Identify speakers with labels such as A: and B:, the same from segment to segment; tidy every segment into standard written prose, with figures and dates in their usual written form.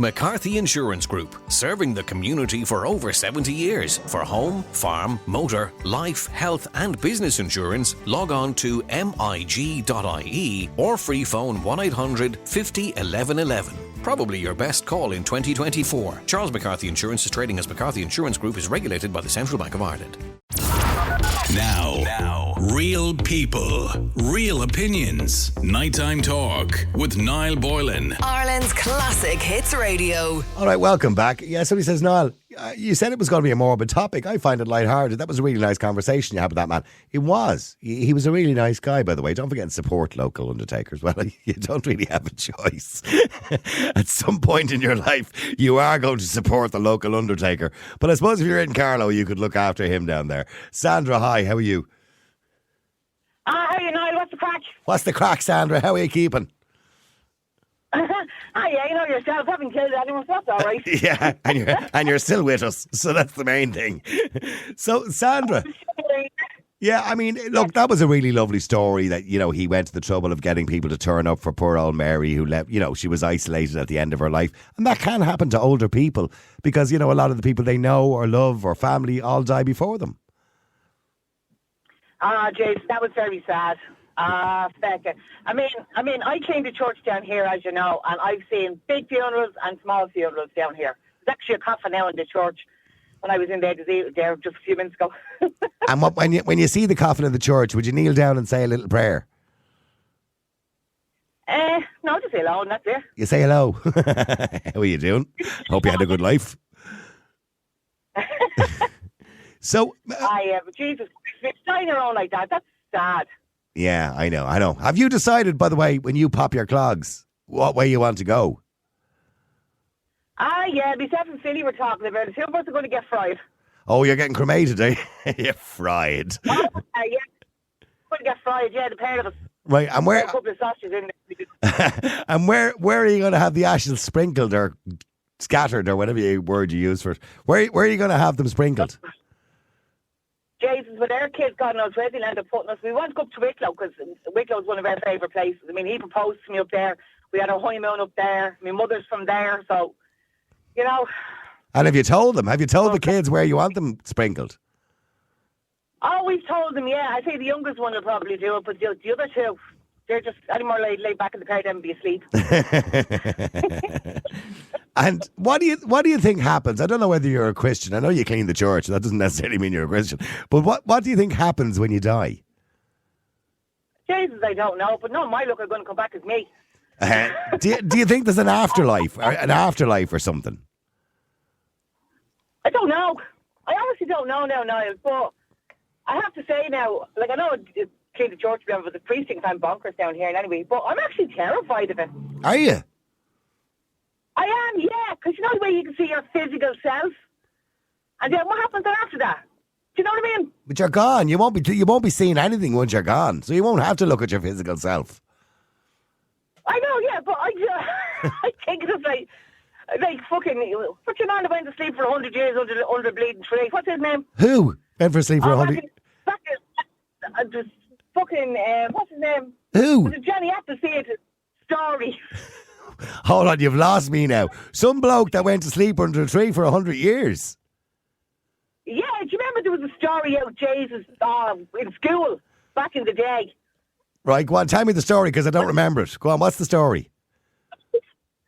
A: McCarthy Insurance Group, serving the community for over 70 years. For home, farm, motor, life, health and business insurance, log on to mig.ie or free phone 1800 50 11 11. Probably your best call in 2024. Charles McCarthy Insurance is trading as McCarthy Insurance Group, is regulated by the Central Bank of Ireland.
B: Now, real people, real opinions. Nighttime Talk with Niall Boylan.
C: Ireland's classic hits radio.
D: All right, welcome back. Yeah, somebody says, Niall, you said it was going to be a morbid topic. I find it lighthearted. That was a really nice conversation you had with that man. It was. He was a really nice guy, by the way. Don't forget to support local undertakers. Well, you don't really have a choice. At some point in your life, you are going to support the local undertaker. But I suppose if you're in Carlow, you could look after him down there. Sandra, hi, how are you?
E: How are you, Niall? What's the crack?
D: What's the crack, Sandra? How are you keeping?
E: Yeah, you know yourself, haven't killed anyone, so that's all right.
D: Yeah, and you're still with us, so that's the main thing. So, Sandra, yeah, I mean, look, that was a really lovely story that, you know, he went to the trouble of getting people to turn up for poor old Mary, who left, you know, she was isolated at the end of her life. And that can happen to older people because, you know, a lot of the people they know or love or family all die before them.
E: Jason, that was very sad. Feck. I mean, I came to church down here, as you know, and I've seen big funerals and small funerals down here. There's actually a coffin now in the church when I was in there just a few minutes ago.
D: And when you see the coffin in the church, would you kneel down and say a little prayer?
E: No, just say hello and that's it.
D: You say hello. How are you doing? Hope you had a good life. So,
E: but Jesus, it's dying around like that. That's sad.
D: Yeah, I know. Have you decided, by the way, when you pop your clogs, what way you want to go?
E: Yeah, myself and Philly were talking about it. Two of us are going to get fried.
D: Oh, you're getting cremated, eh? You're fried.
E: Yeah. Going to get fried, yeah, the pair of us.
D: Right, and where?
E: A couple of sausages in there.
D: And where are you going to have the ashes sprinkled or scattered or whatever word you use for it? Where are you going to have them sprinkled?
E: Jesus, with our kids, God knows where they'll end up putting us. We want to go up to Wicklow because Wicklow is one of our favourite places. I mean, he proposed to me up there. We had a honeymoon up there. My mother's from there, so, you know.
D: And have you told them? Have you told the kids where you want them sprinkled?
E: Oh, we've told them, yeah. I say the youngest one will probably do it, but the other two, they're just any more laid back in the car than be asleep.
D: And what do you think happens? I don't know whether you're a Christian. I know you clean the church. That doesn't necessarily mean you're a Christian. But what do you think happens when you die?
E: Jesus, I don't know. But no, my luck are going to come back as me.
D: Do you think there's an afterlife or something?
E: I don't know. I honestly don't know now, Niall. But I have to say now, like I know it's clean the church, but the priest thinks I'm bonkers down here anyway. But I'm actually terrified of it.
D: Are you?
E: I am, yeah, because you know the way you can see your physical self, and then what happens then after that? Do you know what I mean?
D: But you're gone. You won't be seeing anything once you're gone, so you won't have to look at your physical self.
E: I know, yeah, but I think it's like fucking. What's your man that went to sleep for 100 years under a bleeding tree? What's his name?
D: Who went for sleep for 100?
E: Just fucking. What's his name?
D: Who?
E: Was it Johnny Appleseed story?
D: Hold on, you've lost me now. Some bloke that went to sleep under a tree for 100 years.
E: Yeah, do you remember there was a story out, Jesus, in school back in the day?
D: Right, go on, tell me the story because I don't remember it. Go on, what's the story?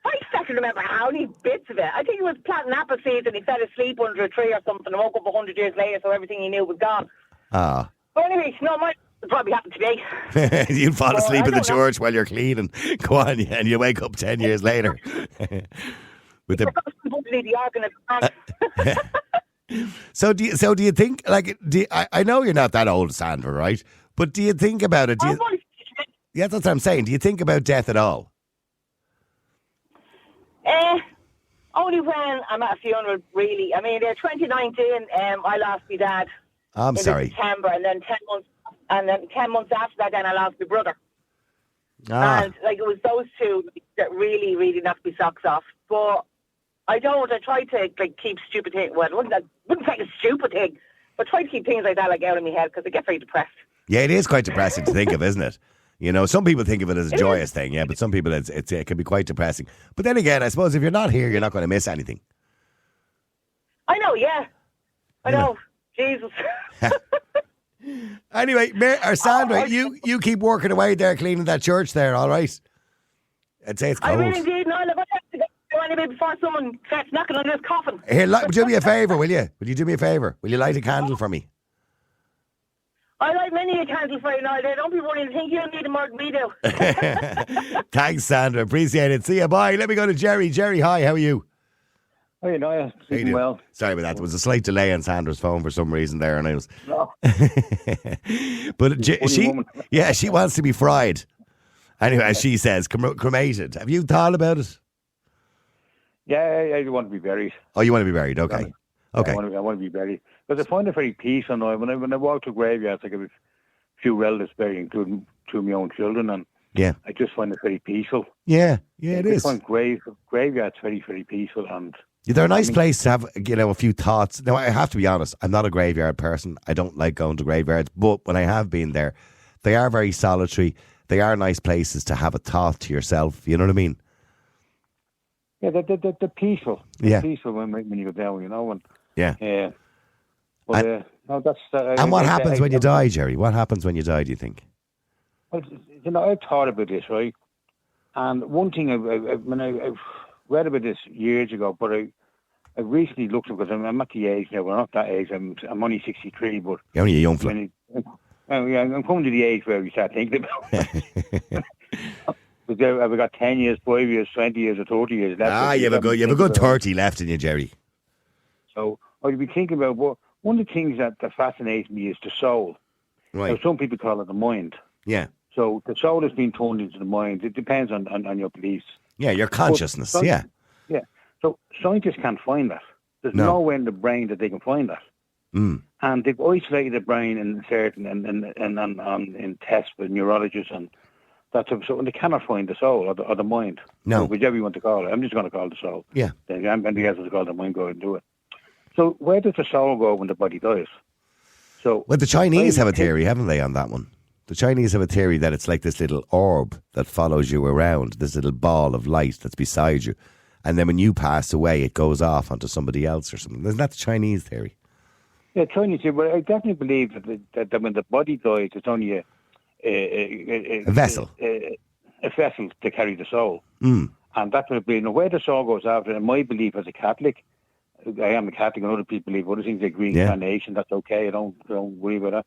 E: I can't remember how many bits of it. I think he was planting apple seeds and he fell asleep under a tree or something and woke up 100 years later, so everything he knew was gone.
D: Ah.
E: But anyway, no, mine probably happened to me.
D: You'll fall asleep in the church while you're cleaning. Go on, and you wake up 10 years later. With the So do you think, like, I know you're not that old, Sandra, right? But do you think about it? Yeah, that's what I'm saying. Do you think about death at all?
E: Only when I'm at a funeral, really. I mean, 2019, I lost my dad.
D: I'm sorry.
E: September, and then 10 months after that, then I lost my brother. And like it was those two that really, really knocked my socks off. But I try to like keep stupid things. Well, I wouldn't say a stupid thing, but try to keep things like that like out of my head because I get very depressed.
D: Yeah, it is quite depressing to think of, isn't it? You know, some people think of it as a joyous thing, yeah, but some people it can be quite depressing. But then again, I suppose if you're not here, you're not going to miss anything.
E: I know, yeah. I know. Jesus.
D: Anyway, Sandra, you keep working away there, cleaning that church there, all right? I'd say it's cold.
E: I will indeed. No, look, I have to go anyway before someone starts knocking on this coffin.
D: Here, do me a favour, will you? Will you do me a favour? Will you light a candle for me?
E: I light many a candle for you now. Don't be worried. I think you'll need it more than we do.
D: Thanks, Sandra. Appreciate it. See you. Bye. Let me go to Jerry. Jerry, hi. How are you?
F: Hey, Niall. Doing well.
D: Sorry about that. There was a slight delay on Sandra's phone for some reason there, and I was.
F: No.
D: But she wants to be fried. Anyway, as she says, cremated. Have you thought about it?
F: Yeah, I want to be buried.
D: Oh, you want to be buried? Okay. Okay.
F: I want to be buried. Because I find it very peaceful now. When I walk to graveyards, like I have a few relatives buried, including two of my own children, and
D: yeah,
F: I just find it very peaceful.
D: Yeah, it is.
F: I find graveyards very, very peaceful, and
D: they're a nice place to have, a few thoughts. Now, I have to be honest, I'm not a graveyard person. I don't like going to graveyards, but when I have been there, they are very solitary. They are nice places to have a thought to yourself. You know what I mean?
F: Yeah, they're peaceful.
D: They're
F: peaceful when you go down, And
D: yeah.
F: But no, that's.
D: And what happens when you die, Jerry? What happens when you die? Do you think?
F: Well, I've thought about this, right? And one thing I've read about this years ago, but I recently looked at, because I'm at the age now. Well, not that age. I'm only 63, but
D: you're only a young fella.
F: I'm coming to the age where we start thinking about it. I've got 10 years, 5 years, 20 years, or 30 years left.
D: You have a good 30 left in you, Jerry.
F: So I'd be thinking about, well, one of the things that fascinates me is the soul.
D: Right.
F: Now, some people call it the mind.
D: Yeah.
F: So the soul has been turned into the mind. It depends on your beliefs.
D: Yeah, your consciousness. Yeah.
F: Yeah. So scientists can't find that. There's nowhere in the brain that they can find that.
D: Mm.
F: And they've isolated the brain in certain in tests with neurologists and that type of stuff, and they cannot find the soul or the mind.
D: No.
F: So whichever you want to call it. I'm just going to call it the soul.
D: Yeah.
F: Then anybody else will call it the mind, go and do it. So where does the soul go when the body dies? So
D: well, the Chinese have a theory, haven't they, on that one? The Chinese have a theory that it's like this little orb that follows you around, this little ball of light that's beside you. And then when you pass away, it goes off onto somebody else or something. Isn't that the Chinese theory?
F: Yeah, Chinese theory. But I definitely believe that when the body dies, it's only a
D: vessel.
F: A vessel to carry the soul.
D: Mm.
F: And that's what I believe. Now, where the soul goes after, in my belief as a Catholic, I am a Catholic, and other people believe other things like reincarnation. That's okay. I don't worry about that.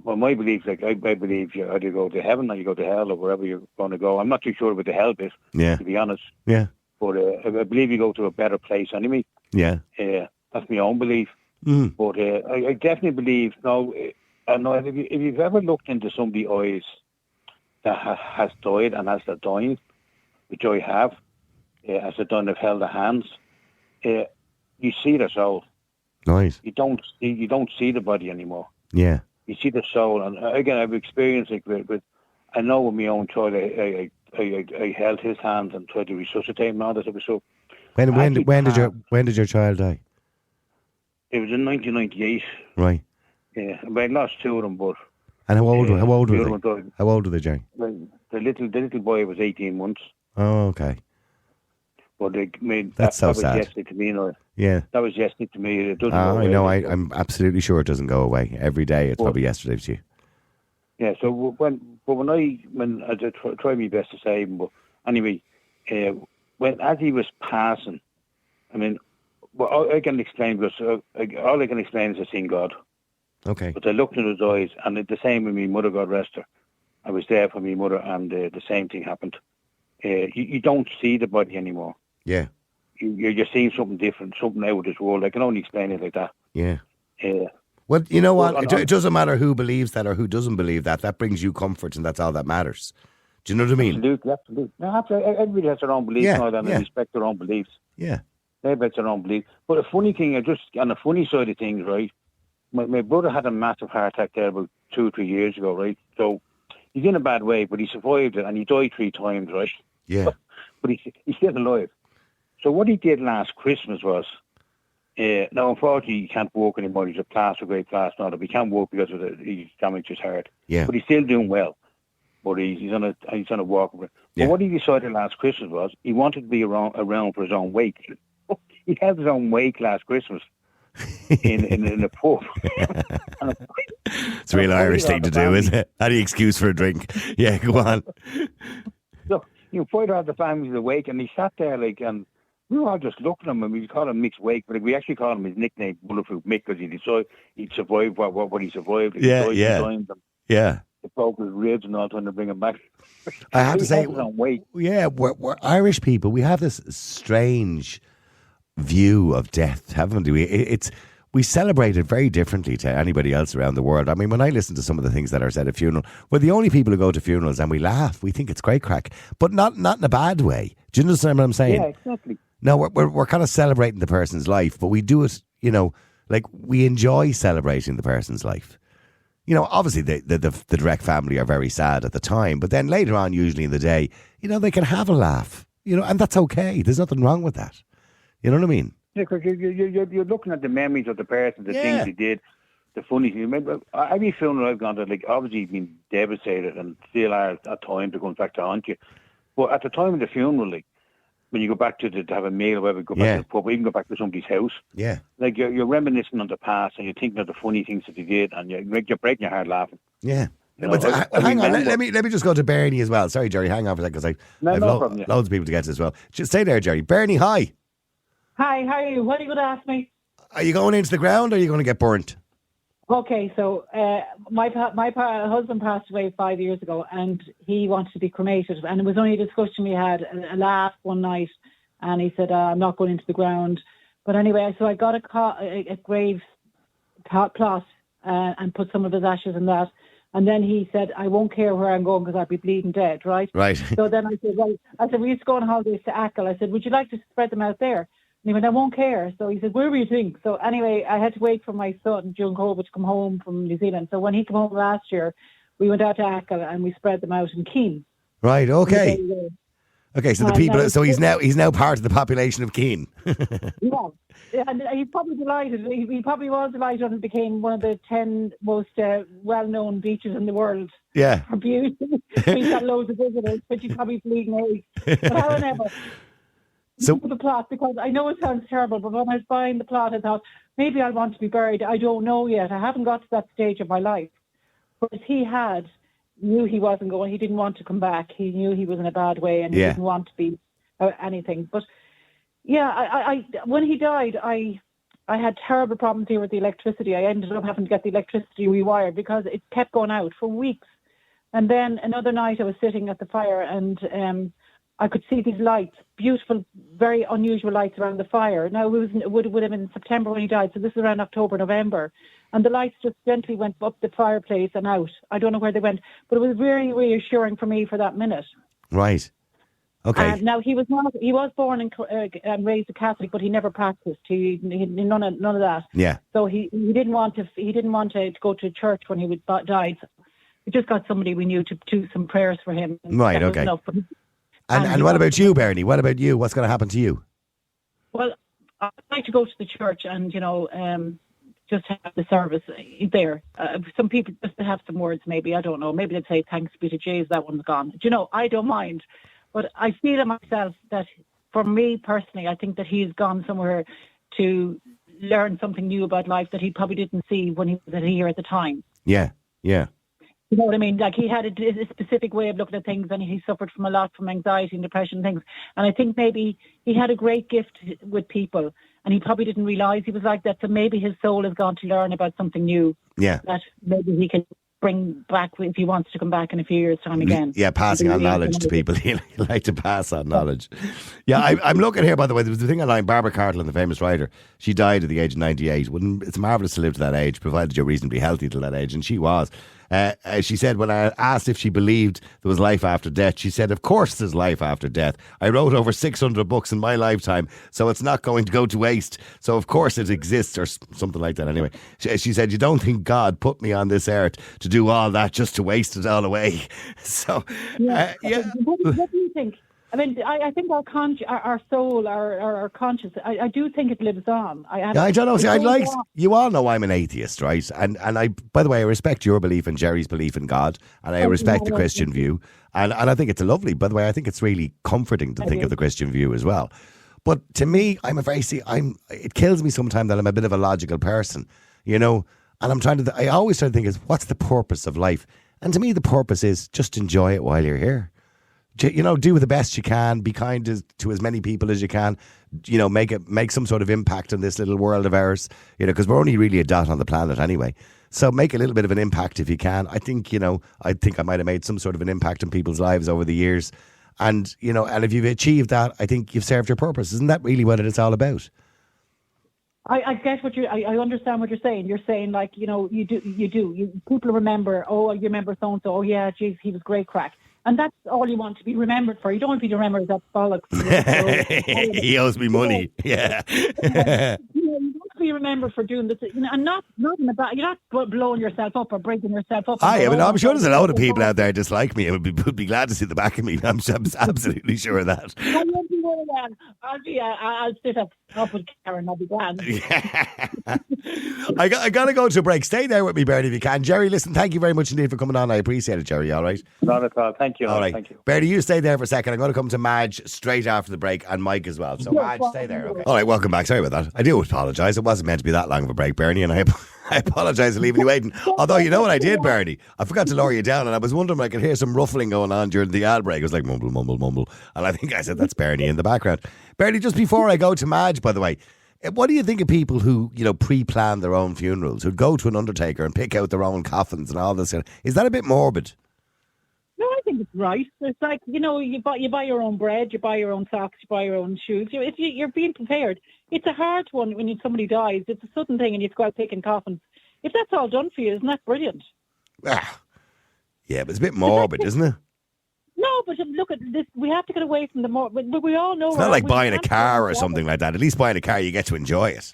F: Well, my belief is I believe you either go to heaven or you go to hell or wherever you're going to go. I'm not too sure about the hell bit, to be honest.
D: Yeah.
F: But I believe you go to a better place anyway.
D: Yeah.
F: That's my own belief.
D: Mm.
F: But I definitely believe, if you've ever looked into somebody's eyes that has died and as they're dying, which I have, as they're dying, I've held their hands, you see their soul.
D: Nice.
F: You don't see the body anymore.
D: Yeah.
F: You see the soul, and again, I've experienced it with I know with my own child, I held his hands and tried to resuscitate him and all that type of stuff.
D: When did your child die?
F: It was in 1998.
D: Right.
F: Yeah, I lost two of them, but.
D: And how old were they?
F: Died.
D: How old were they, Jerry?
F: The little boy was 18 months.
D: Oh, okay.
F: But
D: that's so
F: that was
D: sad.
F: yesterday to me.
D: Yeah.
F: That was yesterday to me. It doesn't.
D: I know. I'm absolutely sure it doesn't go away. Every day, it's probably yesterday to you.
F: Yeah. So when I try my best to save him, but anyway, as he was passing, I mean, well, I can explain because all I can explain is I seen God.
D: Okay.
F: But I looked in his eyes, and the same with my mother, God rest her. I was there for my mother, and the same thing happened. You don't see the body anymore.
D: Yeah.
F: You're seeing something different, something out of this world. I can only explain it like that.
D: Yeah. Well, you know what? It doesn't matter who believes that or who doesn't believe that. That brings you comfort, and that's all that matters. Do you know what I mean?
F: Absolutely. No, everybody has their own beliefs, and I respect their own beliefs.
D: Yeah.
F: Everybody has their own beliefs. But a funny thing, on the funny side of things, right? My brother had a massive heart attack there about 2 or 3 years ago, right? So he's in a bad way, but he survived it, and he died 3 times, right?
D: Yeah.
F: But he's still alive. So what he did last Christmas was, now unfortunately he can't walk anymore. He's a great plaster now, but he can't walk because he damaged his heart.
D: Yeah.
F: But he's still doing well. but he's on a walk. But
D: Yeah.
F: what he decided last Christmas was he wanted to be around for his own wake. He had his own wake last Christmas in a pub.
D: It's a real Irish thing to do, isn't it? Any excuse for a drink. Yeah, go on.
F: So you find out the family's awake, and he sat there and we were all just looking at him, and we called him Mick's Wake, but we actually called him his nickname Bulletproof Mick because he'd survived what he survived.
D: Yeah.
F: The broke his ribs and all, trying to bring him back.
D: I have to say,
F: He had his own wake.
D: yeah, we're Irish people. We have this strange view of death, haven't we? We celebrate it very differently to anybody else around the world. I mean, when I listen to some of the things that are said at funeral, we're the only people who go to funerals and we laugh. We think it's great crack, but not in a bad way. Do you understand what I'm saying?
F: Yeah, exactly.
D: No, we're kind of celebrating the person's life, but we do it, like we enjoy celebrating the person's life. Obviously the direct family are very sad at the time, but then later on, usually in the day, they can have a laugh, and that's okay. There's nothing wrong with that. You know what I mean?
F: Yeah, because you're looking at the memories of the person, the things he did, the funny things. Remember, every funeral I've gone to, obviously you've been devastated and still are at times it comes back to haunt you. But at the time of the funeral, when you go back to have a meal or whatever, go back to the pub, or even go back to somebody's house, you're reminiscing on the past and you're thinking of the funny things that they did, and you're breaking your heart laughing.
D: Yeah. Hang on, let me just go to Bernie as well. Sorry, Jerry, hang on for a second because I've loads of people to get to as well. Just stay there, Jerry. Bernie, hi.
G: Hi, how are you? What are you going to ask me?
D: Are you going into the ground or are you going to get burnt?
G: Okay, so my husband passed away 5 years ago, and he wanted to be cremated, and it was only a discussion we had, a laugh one night, and he said, I'm not going into the ground. But anyway, so I got a grave plot and put some of his ashes in that, and then he said, I won't care where I'm going because I'll be bleeding dead, right?
D: Right.
G: So then I said, we used to go on holidays to Achill. I said, would you like to spread them out there? And he went, I won't care. So he said, where were you doing? So anyway, I had to wait for my son during COVID to come home from New Zealand. So when he came home last year, we went out to Achill and we spread them out in Keene.
D: Right. Okay. Okay. So the people. So he's now part of the population of Keene.
G: Yeah, and he's probably delighted. He probably was delighted when it became one of the 10 most well-known beaches in the world.
D: Yeah.
G: For beauty. He's got loads of visitors, but he's probably bleeding eggs. But however. So the plot, because I know it sounds terrible, but when I was buying the plot, I thought maybe I want to be buried. I don't know yet. I haven't got to that stage of my life. But he knew he wasn't going. He didn't want to come back. He knew he was in a bad way, and he didn't want to be anything. But yeah, I when he died, I had terrible problems here with the electricity. I ended up having to get the electricity rewired because it kept going out for weeks. And then another night, I was sitting at the fire, and I could see these lights, beautiful, very unusual lights around the fire. Now, it would have been September when he died, so this is around October, November. And the lights just gently went up the fireplace and out. I don't know where they went, but it was very reassuring for me for that minute.
D: Right. Okay.
G: Now, he was born and raised a Catholic, but he never practiced. He none of that. Yeah. So he didn't want to go to church when he died. So we just got somebody we knew to do some prayers for him.
D: Right. Okay. And what about you, Bernie? What about you? What's going to happen to you?
G: Well, I'd like to go to the church and, just have the service there. Some people just to have some words, maybe. I don't know. Maybe they'd say, thanks be to Jesus, that one's gone. I don't mind. But I feel in myself that, for me personally, I think that he's gone somewhere to learn something new about life that he probably didn't see when he was here at the time.
D: Yeah, yeah.
G: You know what I mean? Like, he had a specific way of looking at things, and he suffered from a lot from anxiety and depression and things. And I think maybe he had a great gift with people, and he probably didn't realise he was like that. So maybe his soul has gone to learn about something new.
D: Yeah.
G: That maybe he can bring back if he wants to come back in a few years' time again.
D: Yeah, passing on knowledge to people. He'd like to pass on knowledge. Yeah, I'm looking here, by the way, there was the thing online, Barbara Cartland, the famous writer, she died at the age of 98. It's marvellous to live to that age, provided you're reasonably healthy till that age, and she was. She said, when I asked if she believed there was life after death, she said, of course there's life after death. I wrote over 600 books in my lifetime, so it's not going to go to waste. So of course it exists, or something like that anyway. She said, you don't think God put me on this earth to do all that just to waste it all away? So,
G: What do you think? I mean, I think our soul, our conscious, I do think it lives on.
D: I don't know. See, you all know I'm an atheist, right? And I, by the way, I respect your belief and Jerry's belief in God, and I respect the Christian view. And I think it's lovely. By the way, I think it's really comforting to think of the Christian view as well. But to me, it kills me sometimes that I'm a bit of a logical person, you know, and I always try to think what's the purpose of life? And to me, the purpose is just enjoy it while you're here. You know, do the best you can, be kind to as many people as you can, you know, make some sort of impact on this little world of ours, you know, because we're only really a dot on the planet anyway. So make a little bit of an impact if you can. I think I might have made some sort of an impact on people's lives over the years. And, you know, and if you've achieved that, I think you've served your purpose. Isn't that really what it's all about?
G: I get what I understand what you're saying. You're saying, like, you know, you do. People remember, you remember so-and-so, oh yeah, geez, he was great crack. And that's all you want to be remembered for. You don't want to be remembered as that bollocks.
D: He owes me money. Yeah.
G: You want to be remembered for doing this, you know, and not in the back. You're not blowing yourself up or breaking yourself up.
D: I mean, I'm sure there's a lot of people out there dislike me and would be glad to see the back of me. I'm absolutely sure of that.
G: I'll sit up with Karen. I'll be glad.
D: I got to go to a break. Stay there with me, Bernie, if you can. Jerry, listen, thank you very much indeed for coming on. I appreciate it, Jerry. All right?
F: Not at all. Thank you.
D: All right.
F: Thank you.
D: Bernie, you stay there for a second. I'm going to come to Madge straight after the break and Mike as well. So, Madge, stay there. Okay. All right, welcome back. Sorry about that. I do apologise. It wasn't meant to be that long of a break, Bernie, and I apologise for leaving you waiting. Although, you know what I did, Bernie? I forgot to lower you down, and I was wondering if I could hear some ruffling going on during the ad break. It was like mumble, mumble, mumble. And I think I said, that's Bernie in the background. Bernie, just before I go to Madge, by the way, what do you think of people who, you know, pre-plan their own funerals, who'd go to an undertaker and pick out their own coffins and all this? Is that a bit morbid?
G: No, I think it's right. It's like, you know, you buy your own bread, you buy your own socks, you buy your own shoes. If you're being prepared, it's a hard one when somebody dies. It's a sudden thing and you have to go out picking coffins. If that's all done for you, isn't that brilliant?
D: Yeah, but it's a bit morbid, isn't it?
G: No, but look at this. We have to get away from the more. We all know.
D: It's not like buying a car or something like that. At least buying a car, you get to enjoy it.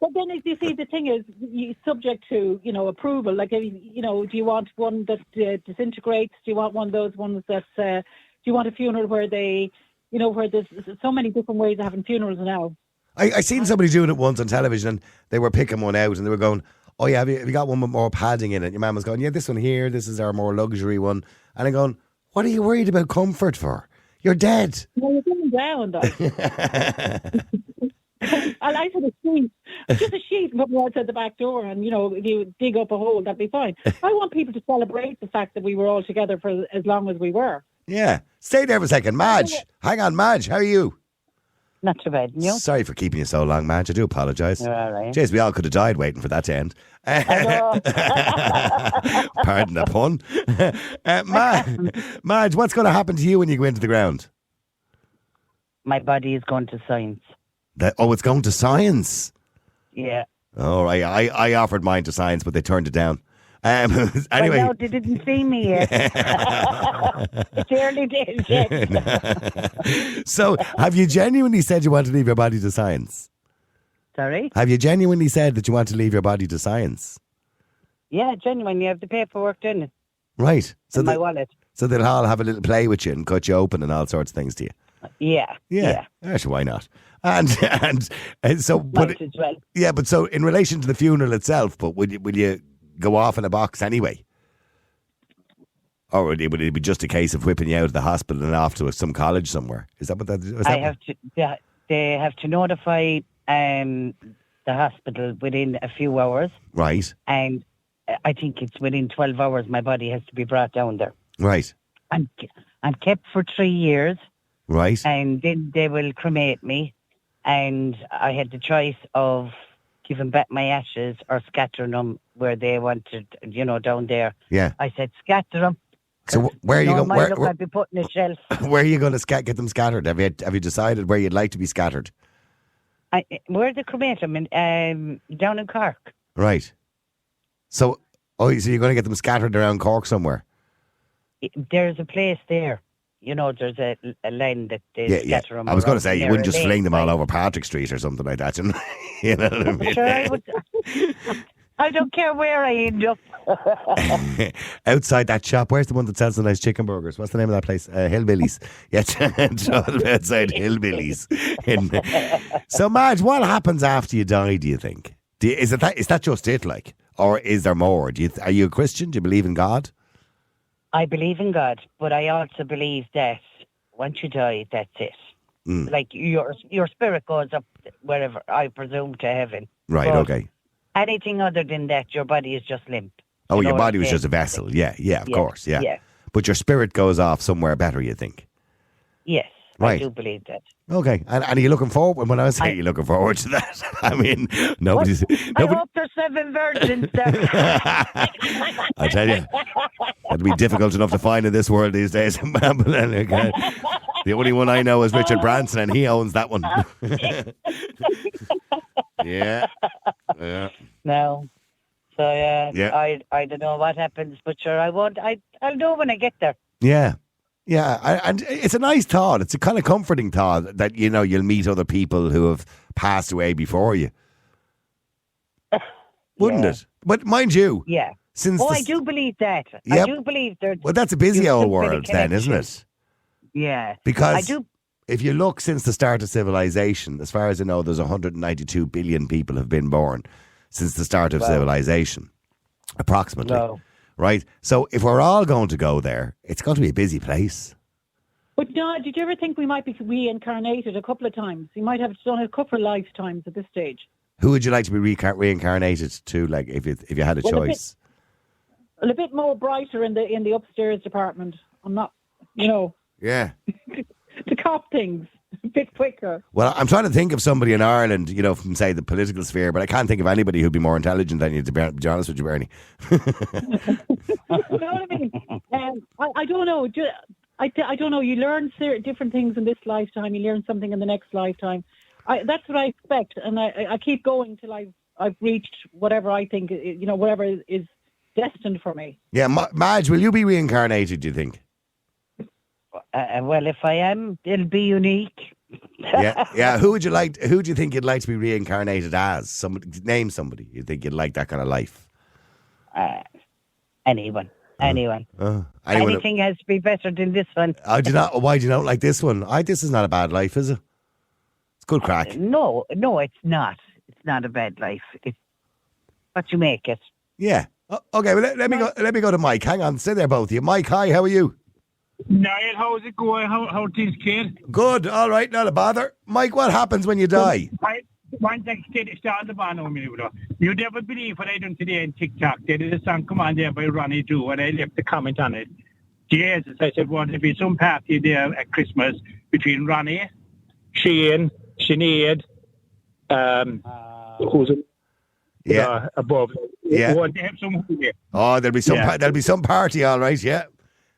G: But then, you see, the thing is, you subject to, you know, approval. Like, you know, do you want one that disintegrates? Do you want one of those ones that? Do you want a funeral where they, you know, where there's so many different ways of having funerals now?
D: I seen somebody doing it once on television, and they were picking one out, and they were going, "Oh yeah, have you got one with more padding in it?" Your man was going, "Yeah, this one here. This is our more luxury one." And I'm going, what are you worried about comfort for? You're dead.
G: Well, you're going down, though. I like a sheet. Just a sheet and put me outside the back door, and, you know, if you dig up a hole, that'd be fine. I want people to celebrate the fact that we were all together for as long as we were.
D: Yeah. Stay there for a second. Madge. Hang on, Madge. How are you?
H: Not too bad, you know?
D: Sorry for keeping you so long, Madge. I do apologise.
H: You're all right.
D: Jeez, we all could have died waiting for that to end. Pardon the pun. Madge, what's going to happen to you when you go into the ground?
H: My body is going to science.
D: It's going to science?
H: Yeah.
D: All right. I offered mine to science, but they turned it down. Anyway.
H: Well, no, they didn't see me yet. It's early days yet.
D: So, have you genuinely said you want to leave your body to science?
H: Sorry?
D: Have you genuinely said that you want to leave your body to science?
H: Yeah, genuinely. I have the paperwork done it.
D: Right.
H: In my wallet.
D: So they'll all have a little play with you and cut you open and all sorts of things to you.
H: Yeah.
D: Actually, why not? And so,
H: might as well.
D: Yeah, but so in relation to the funeral itself, but will you go off in a box anyway? Or would it be just a case of whipping you out of the hospital and off to some college somewhere? Is that what that is?
H: They have to notify the hospital within a few hours.
D: Right.
H: And I think it's within 12 hours my body has to be brought down there.
D: Right.
H: And kept for 3 years.
D: Right.
H: And then they will cremate me. And I had the choice of giving back my ashes or scattering them where they wanted, you know, down there.
D: Yeah.
H: I said, scatter them.
D: So where are you going?
H: Where I'd be putting a shelf.
D: Where are you going to get them scattered? Have you decided where you'd like to be scattered?
H: Where the crematum down in Cork.
D: Right. So you're going to get them scattered around Cork somewhere?
H: There's a place there. You know, there's a line that they scatter them.
D: I was going to say, you wouldn't just fling them all over Patrick Street or something like that. You know what I mean?
H: Sure, I don't care where I end up.
D: Outside that shop, where's the one that sells the nice chicken burgers? What's the name of that place? Hillbillies. Yeah, outside Hillbillies. So, Madge, what happens after you die, do you think? Is that just it, like? Or is there more? Are you a Christian? Do you believe in God?
H: I believe in God, but I also believe that once you die, that's it. Like your spirit goes up wherever, I presume, to heaven.
D: Right,
H: but
D: okay.
H: Anything other than that, your body is just limp.
D: Oh, your body was just a vessel. Yeah, of course, yeah. But your spirit goes off somewhere better, you think?
H: Yes,
D: right.
H: I do believe that.
D: Okay, and are you looking forward? When I say you're looking forward to that, I mean, nobody's...
H: I hope there's 7 virgins there.
D: I tell you, it'd be difficult enough to find in this world these days. The only one I know is Richard Branson, and he owns that one. Yeah.
H: No. So, I don't know what happens, but sure, I won't. I'll know when I get there.
D: Yeah. Yeah, and it's a nice thought. It's a kind of comforting thought that, you'll meet other people who have passed away before you. Wouldn't it? But mind you...
H: Yeah. I do believe that.
D: Yep.
H: I do believe there...
D: Well, that's a busy old world then, isn't it?
H: Yeah.
D: Because if you look since the start of civilization, as far as I know, there's 192 billion people have been born since the start of civilization, approximately.
H: No.
D: Right? So if we're all going to go there, it's going to be a busy place.
G: But did you ever think we might be reincarnated a couple of times? You might have done a couple of lifetimes at this stage.
D: Who would you like to be reincarnated to, like, if you had a choice?
G: A bit more brighter in the upstairs department. I'm not,
D: Yeah.
G: to cop things a bit quicker.
D: Well, I'm trying to think of somebody in Ireland, from, say, the political sphere, but I can't think of anybody who'd be more intelligent than you, to be honest with you, Bernie.
G: You know what I mean? I don't know. I don't know. You learn different things in this lifetime. You learn something in the next lifetime. That's what I expect, and I keep going till I've reached whatever I think, whatever is destined for me.
D: Yeah, Madge, will you be reincarnated, do you think?
H: Well, if I am, it'll be unique.
D: Yeah. Who do you think you'd like to be reincarnated as? Name somebody you think you'd like that kind of life.
H: Anyone. Anything has to be better than this one.
D: Why do you not like this one? This is not a bad life, is it? It's good crack.
H: No, it's not. It's not a bad life. It's what you make it.
D: Yeah. Okay, well, let me go to Mike. Hang on, stay there, both of you. Mike, hi, how are you?
I: Niall, how's it going? How things, kid?
D: Good, all right, not a bother. Mike, what happens when you die?
I: One thing, start the band on me. You never believe what I done today in TikTok. They did a song, Come On There, by Ronnie Drew, and I left a comment on it. Jesus, I said, want to be some party there at Christmas between Ronnie, Shane, Sinead, who's it?
D: Yeah.
I: Above.
D: Yeah.
I: Want to have some there.
D: Oh, there'll be some party, all right, yeah.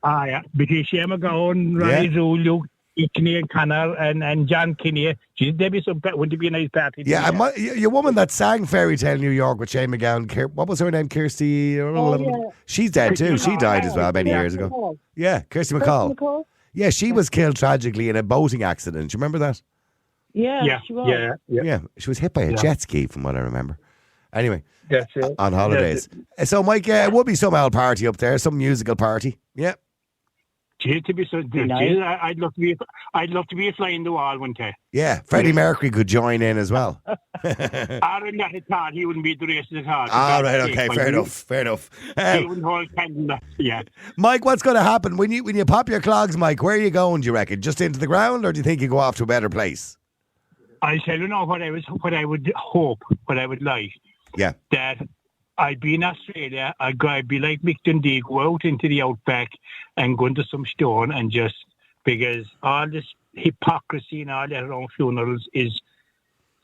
I: Yeah. Between Shane McGowan, Ronnie Drew, Luke Kinney and Connor and John Kinney. There'd be wouldn't it be a nice party?
D: Yeah, your woman that sang Fairy Tale New York with Shane McGowan, what was her name? Kirsty? She's dead too. She died as well many years ago. Yeah, Kirsty McCall. Yeah, she was killed tragically in a boating accident. Do you remember that?
G: Yeah, she was.
D: Yeah, she was hit by a jet ski, from what I remember. Anyway,
I: that's it.
D: On holidays. So, Mike, it would be some old party up there, some musical party. Yeah.
I: To be so, I'd love to be a fly in the wall one day.
D: Yeah, Freddie Mercury could join in as well.
I: Aaron not at all. He wouldn't be the race at all.
D: All right, okay, fair enough.
I: He wouldn't hold candle. Yeah.
D: Mike, what's going to happen when you pop your clogs, Mike? Where are you going? Do you reckon just into the ground, or do you think you go off to a better place?
I: I'll tell you now what I would hope, what I would like.
D: Yeah.
I: That I'd be in Australia, I'd be like Mick Dundee, go out into the outback and go into some stone and just, because all this hypocrisy and all that around funerals is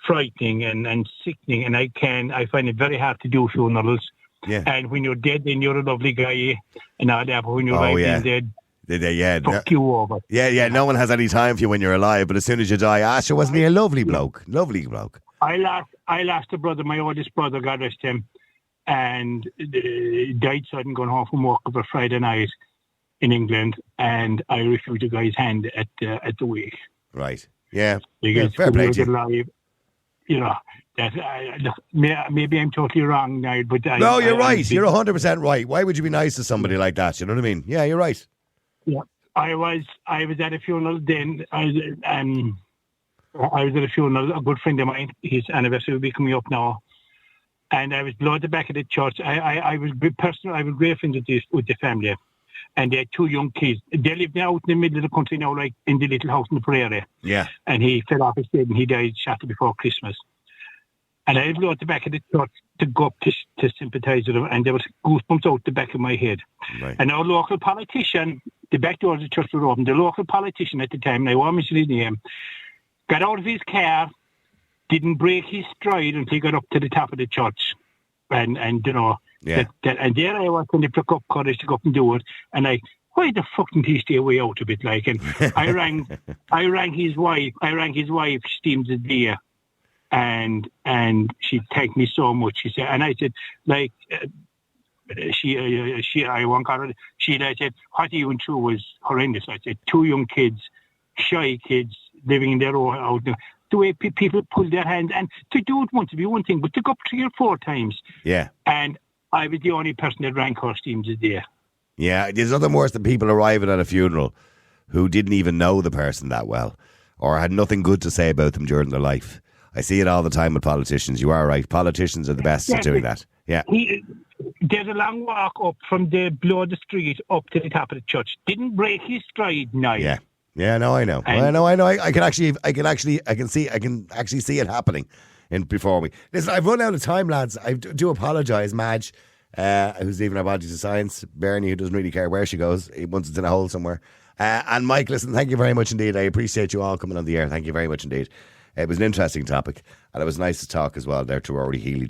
I: frightening and sickening, and I find it very hard to do funerals.
D: Yeah.
I: And when you're dead, then you're a lovely guy and all that, but when you're dead, fuck you over.
D: Yeah, no one has any time for you when you're alive, but as soon as you die, Asher, wasn't he a lovely bloke? Lovely bloke.
I: I lost a brother, my oldest brother, God rest him, and died sudden going home from work over Friday night in England, and I refused the guy's hand at the wake.
D: Right. Yeah.
I: Because
D: fair play to you.
I: alive, That, look, maybe I'm totally wrong now, but
D: no, you're right. You're 100% right. Why would you be nice to somebody like that? You know what I mean? Yeah, you're right.
I: Yeah, I was at a funeral then. I was at a funeral. A good friend of mine, his anniversary will be coming up now, and I was below at the back of the church. I was great friends with the family, and they had 2 young kids. They lived out in the middle of the country now, like in the little house in the prairie.
D: Yeah.
I: And he fell off his bed and he died shortly before Christmas. And I blew at the back of the church to go up to sympathise with him, and there was goosebumps out the back of my head.
D: Right.
I: And our local politician, the back door of the church was open, the local politician at the time, and I won't mention his name, got out of his car, didn't break his stride until he got up to the top of the church. And you know, and there I was when they took up courage to go up and do it. And why the fuck didn't he stay way out a bit, like? And I rang his wife, Steams a dear. And she thanked me so much. She said, and I said, like, I won't call her. I said, what you went through was horrendous. I said, 2 young kids, shy kids, living in their own house. The way people pull their hands, and to do it once would be one thing, but to go up 3 or 4 times.
D: Yeah.
I: And I was the only person that rang her Steams a day.
D: Yeah, there's nothing worse than people arriving at a funeral who didn't even know the person that well or had nothing good to say about them during their life. I see it all the time with politicians. You are right. Politicians are the best at doing that. Yeah.
I: There's a long walk up from below the street up to the top of the church. Didn't break his stride now.
D: Yeah. Yeah, no, I know. I know. I can actually see it happening before me. Listen, I've run out of time, lads. I do apologise, Madge, who's leaving our body to science. Bernie, who doesn't really care where she goes. Once it's in a hole somewhere. And Mike, listen, thank you very much indeed. I appreciate you all coming on the air. Thank you very much indeed. It was an interesting topic, and it was nice to talk as well there to Rory Healy,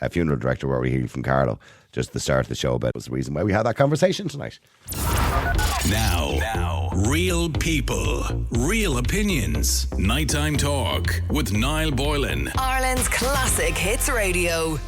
D: funeral director Rory Healy from Carlow, just at the start of the show, but it was the reason why we had that conversation tonight.
B: Now, real people, real opinions. Nighttime Talk with Niall Boylan.
C: Ireland's Classic Hits Radio.